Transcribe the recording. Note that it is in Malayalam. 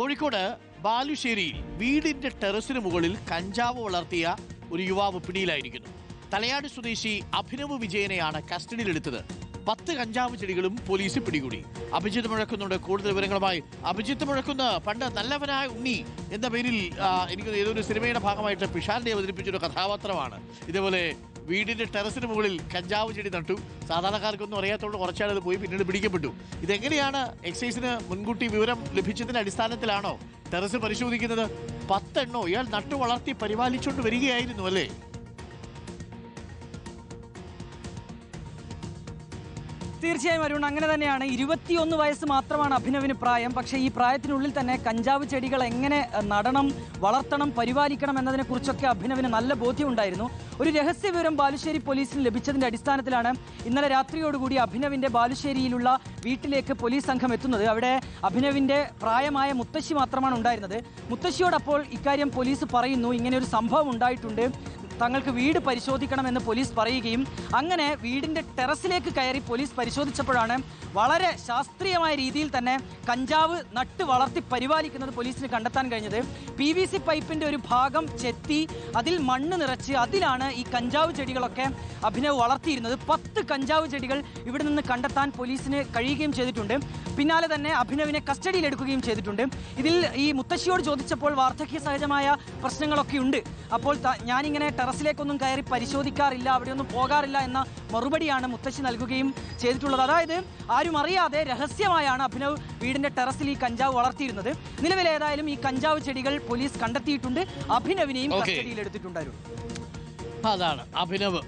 കോഴിക്കോട് ബാലുശ്ശേരിയിൽ വീടിന്റെ ടെറസിന് മുകളിൽ കഞ്ചാവ് വളർത്തിയ ഒരു യുവാവ് പിടിയിലായിരിക്കുന്നു. തലയാട് സ്വദേശി അഭിനവ് വിജയനെയാണ് കസ്റ്റഡിയിലെടുത്തത്. 10 കഞ്ചാവ് ചെടികളും പോലീസ് പിടികൂടി. അഭിജിത്ത് മുഴക്കുന്നുണ്ട് കൂടുതൽ വിവരങ്ങളുമായി. അഭിജിത്ത് മുഴക്കുന്ന പണ്ട് നല്ലവനായ ഉണ്ണി എന്ന പേരിൽ എനിക്ക് ഏതൊരു സിനിമയുടെ ഭാഗമായിട്ട് പിഷാരടി അവതരിപ്പിച്ചൊരു കഥാപാത്രമാണ്. ഇതേപോലെ വീടിന്റെ ടെറസിന് മുകളിൽ കഞ്ചാവ് ചെടി നട്ടു. സാധാരണക്കാർക്കൊന്നും അറിയാത്തതുകൊണ്ട് കുറച്ചാൾ പോയി പിന്നീട് പിടിക്കപ്പെട്ടു. ഇതെങ്ങനെയാണ് എക്സൈസിന് മുൻകൂട്ടി വിവരം ലഭിച്ചതിന്റെ അടിസ്ഥാനത്തിലാണോ ടെറസ് പരിശോധിക്കുന്നത്? 10 എണ്ണോ ഇയാൾ നട്ടു വളർത്തി പരിപാലിച്ചുകൊണ്ട് വരികയായിരുന്നു അല്ലേ? തീർച്ചയായും അരുൺ, അങ്ങനെ തന്നെയാണ്. 21 വയസ്സ് മാത്രമാണ് അഭിനവിന് പ്രായം. പക്ഷേ ഈ പ്രായത്തിനുള്ളിൽ തന്നെ കഞ്ചാവ് ചെടികൾ എങ്ങനെ നടണം, വളർത്തണം, പരിപാലിക്കണം എന്നതിനെക്കുറിച്ചൊക്കെ അഭിനവിന് നല്ല ബോധ്യമുണ്ടായിരുന്നു. ഒരു രഹസ്യ വിവരം ബാലുശ്ശേരി പോലീസിന് ലഭിച്ചതിന്റെ അടിസ്ഥാനത്തിലാണ് ഇന്നലെ രാത്രിയോടുകൂടി അഭിനവിന്റെ ബാലുശ്ശേരിയിലുള്ള വീട്ടിലേക്ക് പോലീസ് സംഘം എത്തുന്നത്. അവിടെ അഭിനവിന്റെ പ്രായമായ മുത്തശ്ശി മാത്രമാണ് ഉണ്ടായിരുന്നത്. മുത്തശ്ശിയോടപ്പോൾ ഇക്കാര്യം പോലീസ് പറയുന്നു, ഇങ്ങനെ ഒരു സംഭവം ഉണ്ടായിട്ടുണ്ട്, തങ്ങൾക്ക് വീട് പരിശോധിക്കണമെന്ന് പോലീസ് പറയുകയും അങ്ങനെ വീടിന്റെ ടെറസിലേക്ക് കയറി പോലീസ് പരിശോധിച്ചപ്പോഴാണ് വളരെ ശാസ്ത്രീയമായ രീതിയിൽ തന്നെ കഞ്ചാവ് നട്ട് വളർത്തി പരിപാലിക്കുന്നത് പോലീസിന് കണ്ടെത്താൻ കഴിഞ്ഞത്. PVC പൈപ്പിന്റെ ഒരു ഭാഗം ചെത്തി അതിൽ മണ്ണ് നിറച്ച് അതിലാണ് ഈ കഞ്ചാവ് ചെടികളൊക്കെ അഭിനവ് വളർത്തിയിരുന്നത്. 10 കഞ്ചാവ് ചെടികൾ ഇവിടെ നിന്ന് കണ്ടെത്താൻ പോലീസിന് കഴിയുകയും ചെയ്തിട്ടുണ്ട്. പിന്നാലെ തന്നെ അഭിനവിനെ കസ്റ്റഡിയിലെടുക്കുകയും ചെയ്തിട്ടുണ്ട്. ഇതിൽ ഈ മുത്തശ്ശിയോട് ചോദിച്ചപ്പോൾ വാർദ്ധക്യ സഹജമായ പ്രശ്നങ്ങളൊക്കെ ഉണ്ട്, അപ്പോൾ ഞാനിങ്ങനെ ടെറസിലേക്കൊന്നും കയറി പരിശോധിക്കാറില്ല, അവിടെയൊന്നും പോകാറില്ല എന്ന മറുപടിയാണ് മുത്തശ്ശി നൽകുകയും ചെയ്തിട്ടുള്ളത്. അതായത് ആരും അറിയാതെ രഹസ്യമായാണ് അഭിനവ് വീടിന്റെ ടെറസിൽ ഈ കഞ്ചാവ് വളർത്തിയിരുന്നത്. നിലവിൽ ഏതായാലും ഈ കഞ്ചാവ് ചെടികൾ പോലീസ് കണ്ടെത്തിയിട്ടുണ്ട്. അഭിനവിനെയും കസ്റ്റഡിയിലെടുത്തിട്ടുണ്ടായിരുന്നു. അതാണ് അഭിനവ്